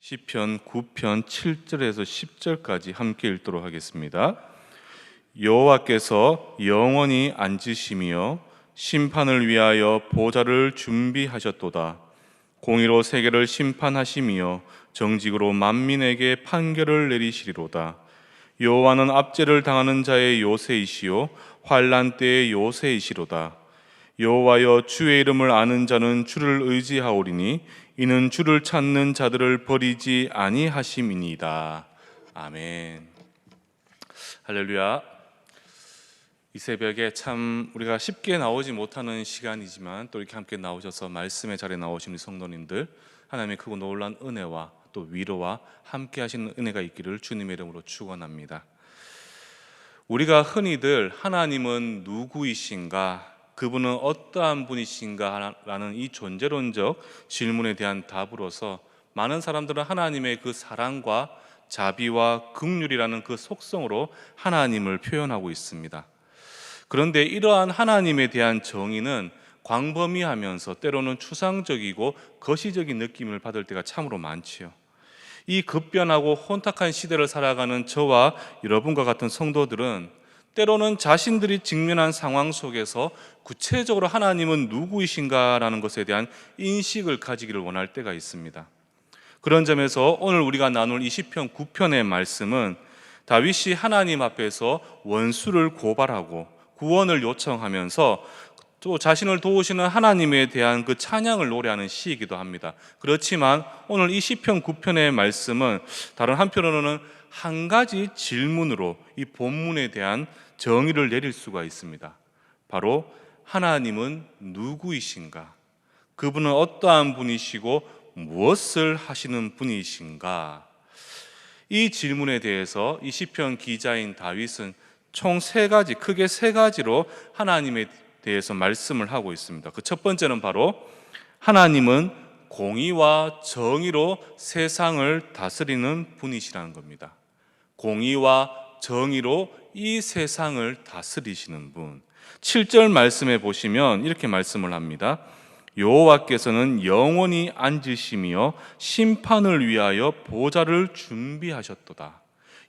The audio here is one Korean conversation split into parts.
시편 9편 7절에서 10절까지 함께 읽도록 하겠습니다. 여호와께서 영원히 앉으시며 심판을 위하여 보좌를 준비하셨도다. 공의로 세계를 심판하시며 정직으로 만민에게 판결을 내리시리로다. 여호와는 압제를 당하는 자의 요새이시요 환난 때의 요새이시로다. 여호와여, 주의 이름을 아는 자는 주를 의지하오리니 이는 주를 찾는 자들을 버리지 아니하심이니이다. 아멘. 할렐루야. 이 새벽에 참 우리가 쉽게 나오지 못하는 시간이지만 또 이렇게 함께 나오셔서 말씀의 자리에 나오신 우리 성도님들, 하나님의 크고 놀라운 은혜와 또 위로와 함께 하시는 은혜가 있기를 주님의 이름으로 축원합니다. 우리가 흔히들 하나님은 누구이신가, 그분은 어떠한 분이신가 라는 이 존재론적 질문에 대한 답으로서 많은 사람들은 하나님의 그 사랑과 자비와 긍휼이라는 그 속성으로 하나님을 표현하고 있습니다. 그런데 이러한 하나님에 대한 정의는 광범위하면서 때로는 추상적이고 거시적인 느낌을 받을 때가 참으로 많지요. 이 급변하고 혼탁한 시대를 살아가는 저와 여러분과 같은 성도들은 때로는 자신들이 직면한 상황 속에서 구체적으로 하나님은 누구이신가라는 것에 대한 인식을 가지기를 원할 때가 있습니다. 그런 점에서 오늘 우리가 나눌 이 시편 9편의 말씀은 다윗이 하나님 앞에서 원수를 고발하고 구원을 요청하면서 또 자신을 도우시는 하나님에 대한 그 찬양을 노래하는 시이기도 합니다. 그렇지만 오늘 이 시편 9편의 말씀은 다른 한편으로는 한 가지 질문으로 이 본문에 대한 정의를 내릴 수가 있습니다. 바로 하나님은 누구이신가? 그분은 어떠한 분이시고 무엇을 하시는 분이신가? 이 질문에 대해서 이 시편 기자인 다윗은 총 세 가지, 크게 세 가지로 하나님에 대해서 말씀을 하고 있습니다. 그 첫 번째는 바로 하나님은 공의와 정의로 세상을 다스리는 분이시라는 겁니다. 공의와 정의로 이 세상을 다스리시는 분. 7절 말씀에 보시면 이렇게 말씀을 합니다. 여호와께서는 영원히 앉으시며 심판을 위하여 보좌를 준비하셨도다.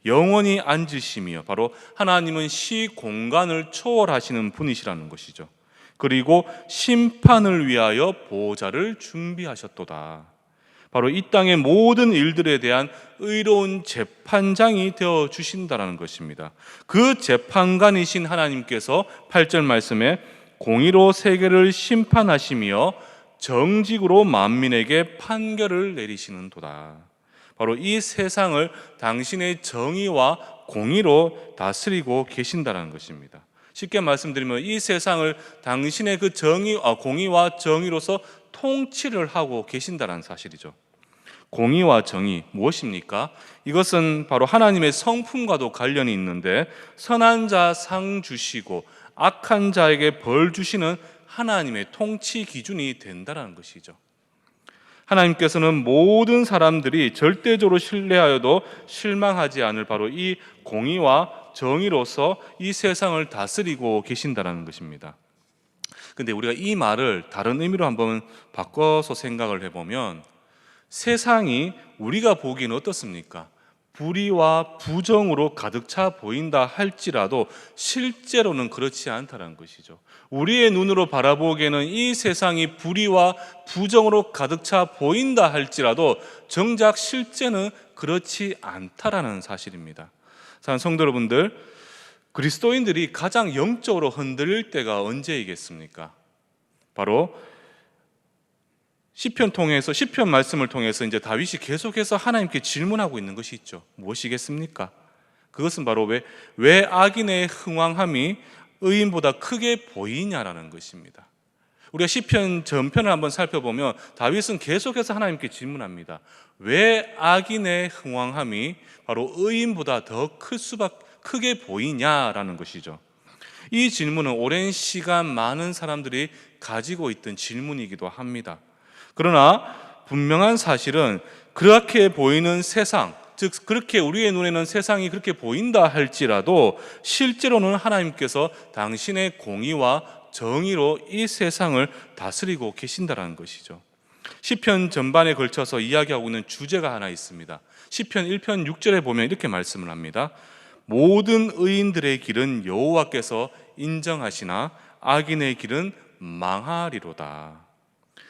영원히 앉으시며, 바로 하나님은 시공간을 초월하시는 분이시라는 것이죠. 그리고 심판을 위하여 보좌를 준비하셨도다. 바로 이 땅의 모든 일들에 대한 의로운 재판장이 되어 주신다는 것입니다. 그 재판관이신 하나님께서 8절 말씀에 공의로 세계를 심판하시며 정직으로 만민에게 판결을 내리시는 도다. 바로 이 세상을 당신의 정의와 공의로 다스리고 계신다는 것입니다. 쉽게 말씀드리면 이 세상을 당신의 그 공의와 정의로서 통치를 하고 계신다는 사실이죠. 공의와 정의 무엇입니까? 이것은 바로 하나님의 성품과도 관련이 있는데, 선한 자 상 주시고 악한 자에게 벌 주시는 하나님의 통치 기준이 된다는 것이죠. 하나님께서는 모든 사람들이 절대적으로 신뢰하여도 실망하지 않을 바로 이 공의와 정의로서 이 세상을 다스리고 계신다는 것입니다. 근데 우리가 이 말을 다른 의미로 한번 바꿔서 생각을 해보면, 세상이 우리가 보기에는 어떻습니까? 불의와 부정으로 가득 차 보인다 할지라도 실제로는 그렇지 않다는 것이죠. 우리의 눈으로 바라보기에는 이 세상이 불의와 부정으로 가득 차 보인다 할지라도 정작 실제는 그렇지 않다라는 사실입니다. 사랑하는 성도 여러분들, 그리스도인들이 가장 영적으로 흔들릴 때가 언제이겠습니까? 바로 시편 말씀을 통해서 이제 다윗이 계속해서 하나님께 질문하고 있는 것이 있죠. 무엇이겠습니까? 그것은 바로 왜 악인의 흥왕함이 의인보다 크게 보이냐라는 것입니다. 우리가 시편 전편을 한번 살펴보면 다윗은 계속해서 하나님께 질문합니다. 왜 악인의 흥왕함이 바로 의인보다 더 크게 보이냐라는 것이죠. 이 질문은 오랜 시간 많은 사람들이 가지고 있던 질문이기도 합니다. 그러나 분명한 사실은 그렇게 보이는 세상, 즉 그렇게 우리의 눈에는 세상이 그렇게 보인다 할지라도 실제로는 하나님께서 당신의 공의와 정의로 이 세상을 다스리고 계신다는 것이죠. 시편 전반에 걸쳐서 이야기하고 있는 주제가 하나 있습니다. 시편 1편 6절에 보면 이렇게 말씀을 합니다. 모든 의인들의 길은 여호와께서 인정하시나 악인의 길은 망하리로다.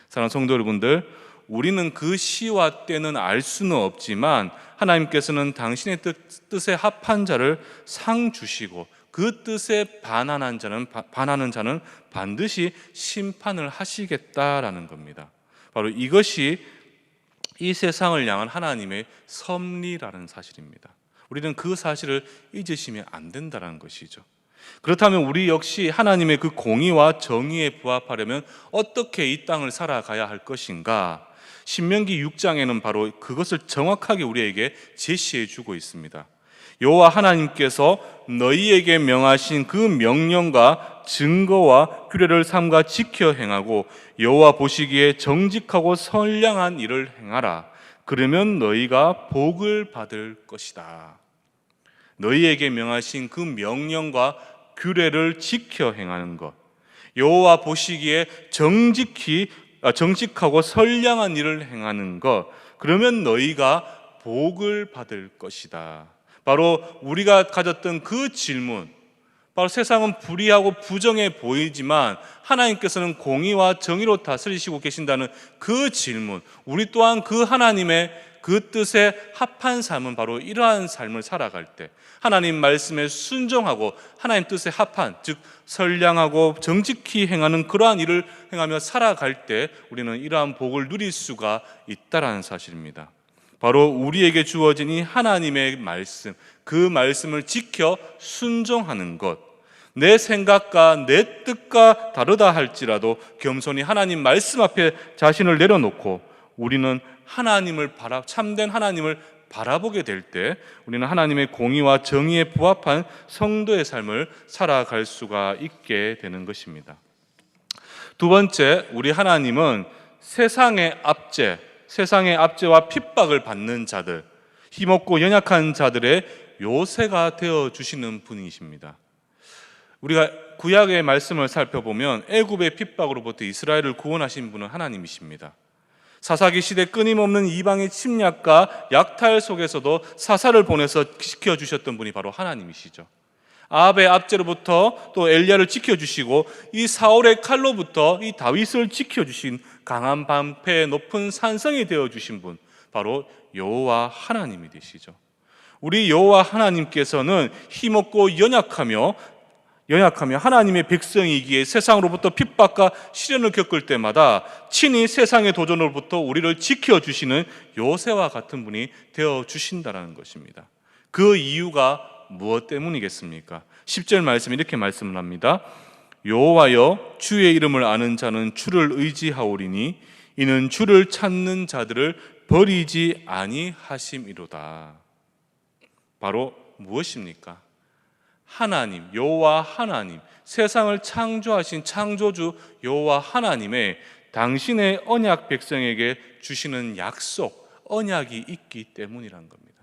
사랑하는 성도 여러분들, 우리는 그 시와 때는 알 수는 없지만 하나님께서는 당신의 뜻에 합한 자를 상 주시고 그 뜻에 반하는 자는 반드시 심판을 하시겠다라는 겁니다. 바로 이것이 이 세상을 향한 하나님의 섭리라는 사실입니다. 우리는 그 사실을 잊으시면 안 된다는 것이죠. 그렇다면 우리 역시 하나님의 그 공의와 정의에 부합하려면 어떻게 이 땅을 살아가야 할 것인가? 신명기 6장에는 바로 그것을 정확하게 우리에게 제시해 주고 있습니다. 여호와 하나님께서 너희에게 명하신 그 명령과 증거와 규례를 삼가 지켜 행하고 여호와 보시기에 정직하고 선량한 일을 행하라. 그러면 너희가 복을 받을 것이다. 너희에게 명하신 그 명령과 규례를 지켜 행하는 것, 여호와 보시기에 정직하고 선량한 일을 행하는 것, 그러면 너희가 복을 받을 것이다. 바로 우리가 가졌던 그 질문, 바로 세상은 불의하고 부정해 보이지만 하나님께서는 공의와 정의로 다스리시고 계신다는 그 질문, 우리 또한 그 하나님의 그 뜻에 합한 삶은 바로 이러한 삶을 살아갈 때 하나님 말씀에 순종하고 하나님 뜻에 합한, 즉 선량하고 정직히 행하는 그러한 일을 행하며 살아갈 때 우리는 이러한 복을 누릴 수가 있다라는 사실입니다. 바로 우리에게 주어진 이 하나님의 말씀, 그 말씀을 지켜 순종하는 것, 내 생각과 내 뜻과 다르다 할지라도 겸손히 하나님 말씀 앞에 자신을 내려놓고 우리는 참된 하나님을 바라보게 될 때 우리는 하나님의 공의와 정의에 부합한 성도의 삶을 살아갈 수가 있게 되는 것입니다. 두 번째, 우리 하나님은 세상의 압제와 핍박을 받는 자들, 힘없고 연약한 자들의 요새가 되어주시는 분이십니다. 우리가 구약의 말씀을 살펴보면 애굽의 핍박으로부터 이스라엘을 구원하신 분은 하나님이십니다. 사사기 시대 끊임없는 이방의 침략과 약탈 속에서도 사사를 보내서 지켜주셨던 분이 바로 하나님이시죠. 아합의 압제로부터 또 엘리야를 지켜주시고 이 사울의 칼로부터 이 다윗을 지켜주신 강한 방패의 높은 산성이 되어주신 분, 바로 여호와 하나님이 되시죠. 우리 여호와 하나님께서는 힘없고 연약하며 하나님의 백성이기에 세상으로부터 핍박과 시련을 겪을 때마다 친히 세상의 도전으로부터 우리를 지켜주시는 요새와 같은 분이 되어주신다는 것입니다. 그 이유가 무엇 때문이겠습니까? 10절 말씀 이렇게 말씀을 합니다. 여호와여, 주의 이름을 아는 자는 주를 의지하오리니 이는 주를 찾는 자들을 버리지 아니하심이로다. 바로 무엇입니까? 하나님, 여호와 하나님, 세상을 창조하신 창조주 여호와 하나님의 당신의 언약 백성에게 주시는 약속, 언약이 있기 때문이란 겁니다.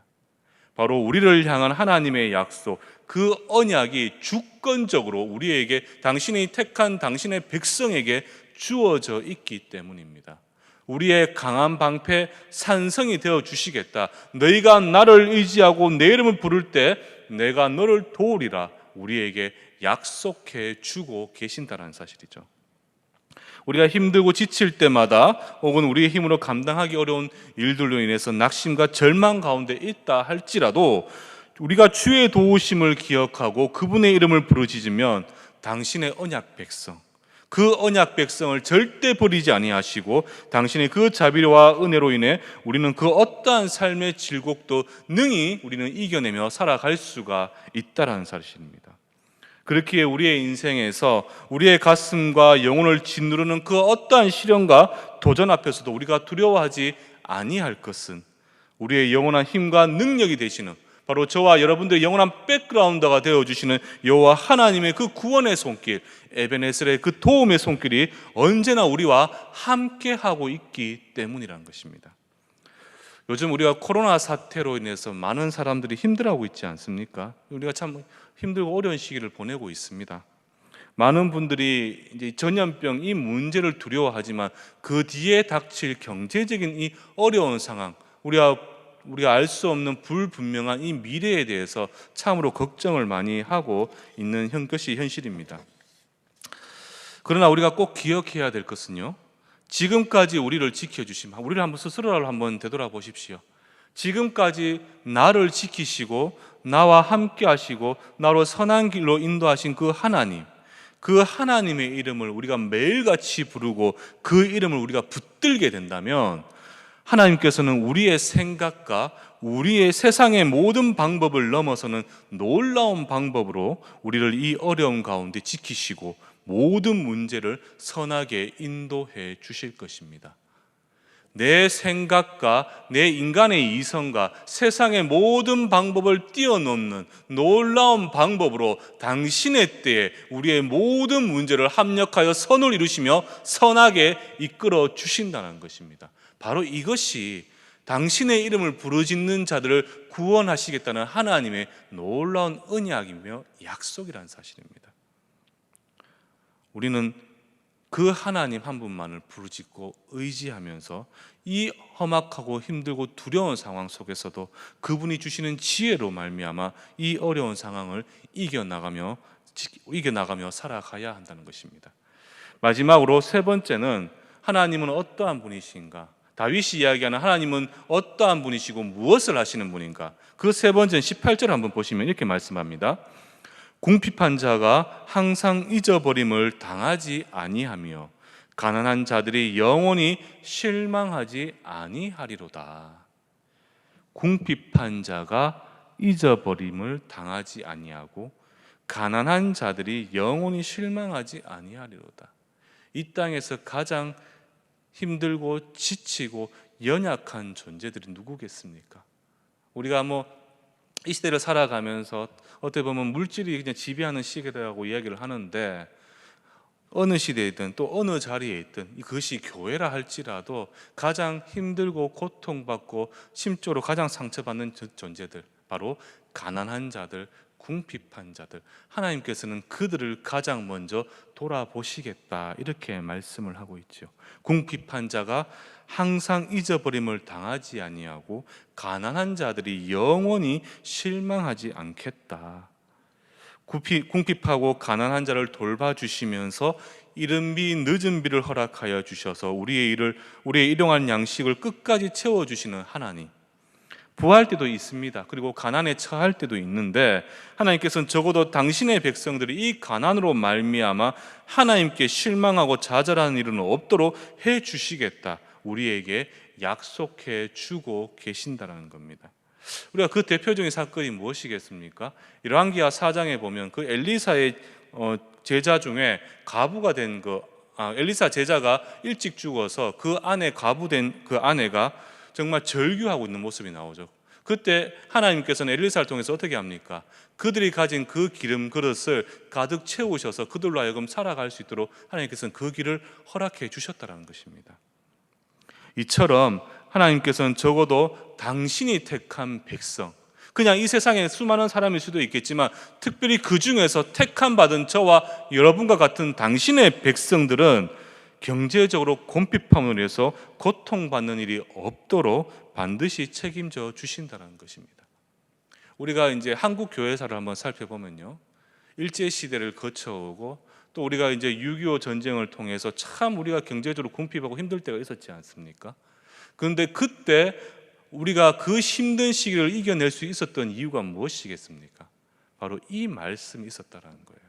바로 우리를 향한 하나님의 약속, 그 언약이 주권적으로 우리에게, 당신이 택한 당신의 백성에게 주어져 있기 때문입니다. 우리의 강한 방패, 산성이 되어 주시겠다. 너희가 나를 의지하고 내 이름을 부를 때 내가 너를 도우리라, 우리에게 약속해 주고 계신다는 사실이죠. 우리가 힘들고 지칠 때마다 혹은 우리의 힘으로 감당하기 어려운 일들로 인해서 낙심과 절망 가운데 있다 할지라도 우리가 주의 도우심을 기억하고 그분의 이름을 부르짖으면 당신의 언약 백성, 그 언약 백성을 절대 버리지 아니하시고 당신의 그 자비와 은혜로 인해 우리는 그 어떠한 삶의 질곡도 능히 우리는 이겨내며 살아갈 수가 있다는 사실입니다. 그렇기에 우리의 인생에서 우리의 가슴과 영혼을 짓누르는 그 어떠한 시련과 도전 앞에서도 우리가 두려워하지 아니할 것은 우리의 영원한 힘과 능력이 되시는, 바로 저와 여러분들의 영원한 백그라운드가 되어주시는 여호와 하나님의 그 구원의 손길, 에베네셀의 그 도움의 손길이 언제나 우리와 함께하고 있기 때문이라는 것입니다. 요즘 우리가 코로나 사태로 인해서 많은 사람들이 힘들어하고 있지 않습니까? 우리가 참 힘들고 어려운 시기를 보내고 있습니다. 많은 분들이 이제 전염병 이 문제를 두려워하지만 그 뒤에 닥칠 경제적인 이 어려운 상황, 우리가 알 수 없는 불분명한 이 미래에 대해서 참으로 걱정을 많이 하고 있는 것이 현실입니다. 그러나 우리가 꼭 기억해야 될 것은요, 지금까지 우리를 지켜주신, 우리를 한번 스스로를 한번 되돌아보십시오. 지금까지 나를 지키시고 나와 함께 하시고 나로 선한 길로 인도하신 그 하나님, 그 하나님의 이름을 우리가 매일같이 부르고 그 이름을 우리가 붙들게 된다면 하나님께서는 우리의 생각과 우리의 세상의 모든 방법을 넘어서는 놀라운 방법으로 우리를 이 어려운 가운데 지키시고 모든 문제를 선하게 인도해 주실 것입니다. 내 생각과 내 인간의 이성과 세상의 모든 방법을 뛰어넘는 놀라운 방법으로 당신의 때에 우리의 모든 문제를 합력하여 선을 이루시며 선하게 이끌어 주신다는 것입니다. 바로 이것이 당신의 이름을 부르짖는 자들을 구원하시겠다는 하나님의 놀라운 언약이며 약속이라는 사실입니다. 우리는 그 하나님 한 분만을 부르짖고 의지하면서 이 험악하고 힘들고 두려운 상황 속에서도 그분이 주시는 지혜로 말미암아 이 어려운 상황을 이겨나가며 살아가야 한다는 것입니다. 마지막으로 세 번째는 하나님은 어떠한 분이신가? 다윗이 이야기하는 하나님은 어떠한 분이시고 무엇을 하시는 분인가? 그 세 번째는 18절 한번 보시면 이렇게 말씀합니다. 궁핍한 자가 항상 잊어버림을 당하지 아니하며 가난한 자들이 영원히 실망하지 아니하리로다. 궁핍한 자가 잊어버림을 당하지 아니하고 가난한 자들이 영원히 실망하지 아니하리로다. 이 땅에서 가장 힘들고 지치고 연약한 존재들이 누구겠습니까? 우리가 이 시대를 살아가면서 어떻게 보면 물질이 그냥 지배하는 시대라고 이야기를 하는데, 어느 시대이든 또 어느 자리에 있든 그것이 교회라 할지라도 가장 힘들고 고통받고 심적으로 가장 상처받는 존재들, 바로 가난한 자들, 궁핍한 자들, 하나님께서는 그들을 가장 먼저 돌아보시겠다, 이렇게 말씀을 하고 있죠. 궁핍한 자가 항상 잊어버림을 당하지 아니하고 가난한 자들이 영원히 실망하지 않겠다. 궁핍하고 가난한 자를 돌봐주시면서 이른 비 늦은 비를 허락하여 주셔서 우리의 일용할 양식을 끝까지 채워주시는 하나님, 부할 때도 있습니다. 그리고 가난에 처할 때도 있는데 하나님께서는 적어도 당신의 백성들이 이 가난으로 말미암아 하나님께 실망하고 좌절하는 일은 없도록 해주시겠다, 우리에게 약속해 주고 계신다는 겁니다. 우리가 그 대표적인 사건이 무엇이겠습니까? 열왕기하 4장에 보면 그 엘리사의 제자 중에 과부가 된 엘리사 제자가 일찍 죽어서 그 아내, 과부된 그 아내가 정말 절규하고 있는 모습이 나오죠. 그때 하나님께서는 엘리사를 통해서 어떻게 합니까? 그들이 가진 그 기름 그릇을 가득 채우셔서 그들로 하여금 살아갈 수 있도록 하나님께서는 그 길을 허락해 주셨다는 것입니다. 이처럼 하나님께서는 적어도 당신이 택한 백성, 그냥 이 세상에 수많은 사람일 수도 있겠지만 특별히 그 중에서 택함 받은 저와 여러분과 같은 당신의 백성들은 경제적으로 궁핍함을 위해서 고통받는 일이 없도록 반드시 책임져 주신다는 것입니다. 우리가 이제 한국 교회사를 한번 살펴보면요, 일제 시대를 거쳐오고 또 우리가 이제 6.25 전쟁을 통해서 참 우리가 경제적으로 궁핍하고 힘들 때가 있었지 않습니까? 그런데 그때 우리가 그 힘든 시기를 이겨낼 수 있었던 이유가 무엇이겠습니까? 바로 이 말씀이 있었다는 거예요.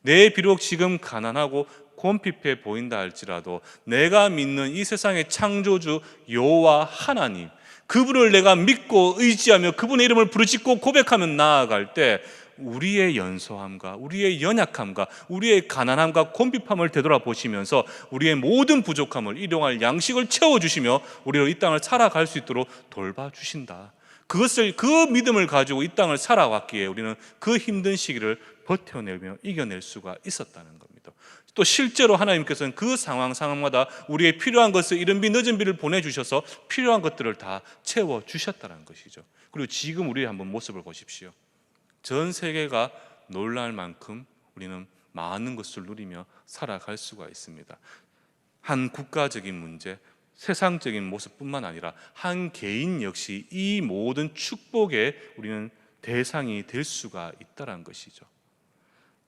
내 비록 지금 가난하고 궁핍해 보인다 할지라도 내가 믿는 이 세상의 창조주 여호와 하나님, 그분을 내가 믿고 의지하며 그분의 이름을 부르짖고 고백하며 나아갈 때 우리의 연소함과 우리의 연약함과 우리의 가난함과 궁핍함을 되돌아보시면서 우리의 모든 부족함을 일용할 양식을 채워주시며 우리로 이 땅을 살아갈 수 있도록 돌봐주신다. 그 믿음을 가지고 이 땅을 살아왔기에 우리는 그 힘든 시기를 버텨내며 이겨낼 수가 있었다는 겁니다. 또 실제로 하나님께서는 그 상황마다 우리의 필요한 것을 이른 비 늦은 비를 보내주셔서 필요한 것들을 다 채워주셨다는 것이죠. 그리고 지금 우리의 한번 모습을 보십시오. 전 세계가 놀랄 만큼 우리는 많은 것을 누리며 살아갈 수가 있습니다. 한 국가적인 문제, 세상적인 모습뿐만 아니라 한 개인 역시 이 모든 축복에 우리는 대상이 될 수가 있다는 것이죠.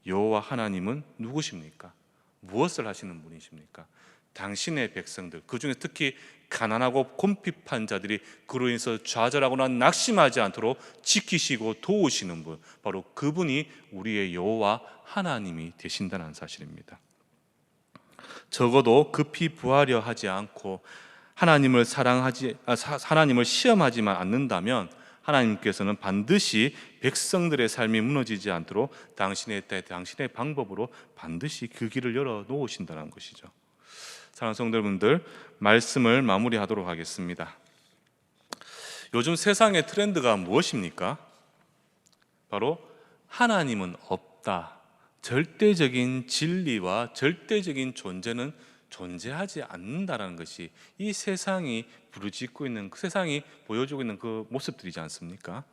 여호와 하나님은 누구십니까? 무엇을 하시는 분이십니까? 당신의 백성들, 그중에 특히 가난하고 곰핍한 자들이 그로 인해서 좌절하거나 낙심하지 않도록 지키시고 도우시는 분, 바로 그분이 우리의 여호와 하나님이 되신다는 사실입니다. 적어도 급히 부하려 하지 않고 하나님을 하나님을 시험하지만 않는다면 하나님께서는 반드시 백성들의 삶이 무너지지 않도록 당신의 때, 당신의 방법으로 반드시 그 길을 열어 놓으신다는 것이죠. 사랑하는 성도분들, 말씀을 마무리하도록 하겠습니다. 요즘 세상의 트렌드가 무엇입니까? 바로 하나님은 없다. 절대적인 진리와 절대적인 존재는 존재하지 않는다라는 것이 이 세상이 부르짖고 있는, 그 세상이 보여주고 있는 그 모습들이지 않습니까?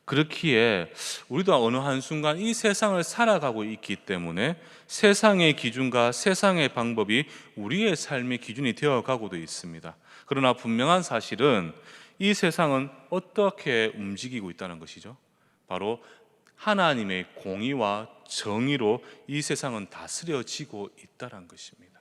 그렇기에 우리도 어느 한순간 이 세상을 살아가고 있기 때문에 세상의 기준과 세상의 방법이 우리의 삶의 기준이 되어가고도 있습니다. 그러나 분명한 사실은 이 세상은 어떻게 움직이고 있다는 것이죠. 바로 하나님의 공의와 정의로 이 세상은 다스려지고 있다는 것입니다.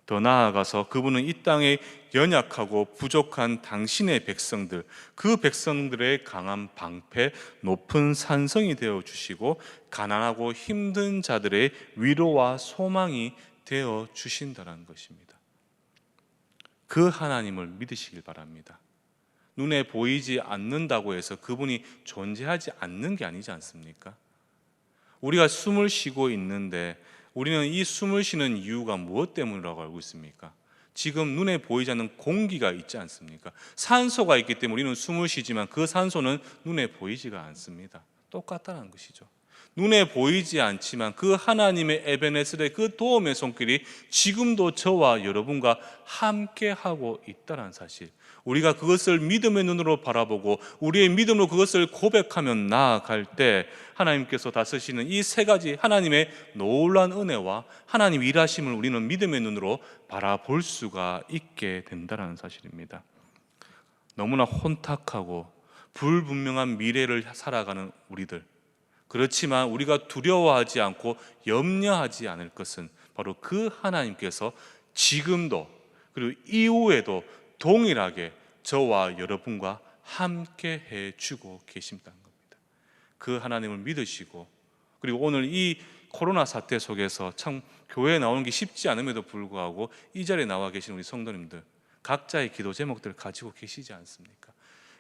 더 나아가서 그분은 이 땅에 연약하고 부족한 당신의 백성들, 그 백성들의 강한 방패, 높은 산성이 되어주시고 가난하고 힘든 자들의 위로와 소망이 되어주신다는 것입니다. 그 하나님을 믿으시길 바랍니다. 눈에 보이지 않는다고 해서 그분이 존재하지 않는 게 아니지 않습니까? 우리가 숨을 쉬고 있는데 우리는 이 숨을 쉬는 이유가 무엇 때문이라고 알고 있습니까? 지금 눈에 보이지 않는 공기가 있지 않습니까? 산소가 있기 때문에 우리는 숨을 쉬지만 그 산소는 눈에 보이지가 않습니다. 똑같다는 것이죠. 눈에 보이지 않지만 그 하나님의 에베네셀의 그 도움의 손길이 지금도 저와 여러분과 함께하고 있다는 사실, 우리가 그것을 믿음의 눈으로 바라보고 우리의 믿음으로 그것을 고백하며 나아갈 때 하나님께서 다스리시는 이 세 가지 하나님의 놀라운 은혜와 하나님 일하심을 우리는 믿음의 눈으로 바라볼 수가 있게 된다는 사실입니다. 너무나 혼탁하고 불분명한 미래를 살아가는 우리들, 그렇지만 우리가 두려워하지 않고 염려하지 않을 것은 바로 그 하나님께서 지금도 그리고 이후에도 동일하게 저와 여러분과 함께 해주고 계신다는 겁니다. 그 하나님을 믿으시고, 그리고 오늘 이 코로나 사태 속에서 참 교회에 나오는 게 쉽지 않음에도 불구하고 이 자리에 나와 계신 우리 성도님들, 각자의 기도 제목들을 가지고 계시지 않습니까?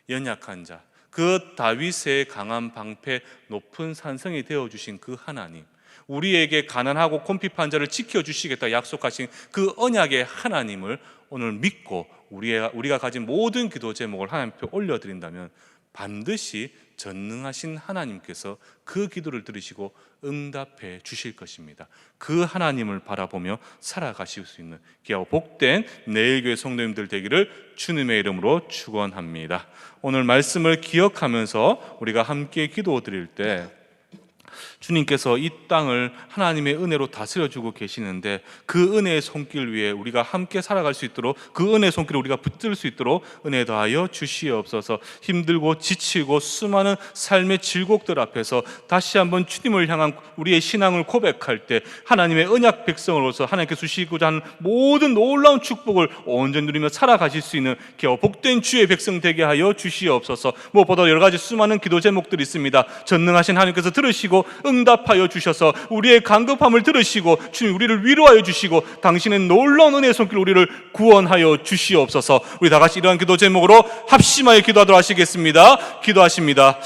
연약한 자, 그 다윗의 강한 방패, 높은 산성이 되어주신 그 하나님, 우리에게 가난하고 곰핍한 자를 지켜주시겠다 약속하신 그 언약의 하나님을 오늘 믿고 우리가 가진 모든 기도 제목을 하나님 앞에 올려드린다면 반드시 전능하신 하나님께서 그 기도를 들으시고 응답해 주실 것입니다. 그 하나님을 바라보며 살아가실 수 있는 귀하고 복된 내일교회 성도님들 되기를 주님의 이름으로 축원합니다. 오늘 말씀을 기억하면서 우리가 함께 기도 드릴 때 주님께서 이 땅을 하나님의 은혜로 다스려주고 계시는데 그 은혜의 손길 위에 우리가 함께 살아갈 수 있도록, 그 은혜의 손길을 우리가 붙들 수 있도록 은혜 더하여 주시옵소서. 힘들고 지치고 수많은 삶의 질곡들 앞에서 다시 한번 주님을 향한 우리의 신앙을 고백할 때 하나님의 언약 백성으로서 하나님께 주시고자 하는 모든 놀라운 축복을 온전히 누리며 살아가실 수 있는 귀하고 복된 주의 백성 되게 하여 주시옵소서. 무엇보다 여러 가지 수많은 기도 제목들이 있습니다. 전능하신 하나님께서 들으시고 응답하여 주셔서 우리의 간급함을 들으시고 주님 우리를 위로하여 주시고 당신의 놀라운 은혜의 손길 우리를 구원하여 주시옵소서. 우리 다 같이 이러한 기도 제목으로 합심하여 기도하도록 하시겠습니다. 기도하십니다.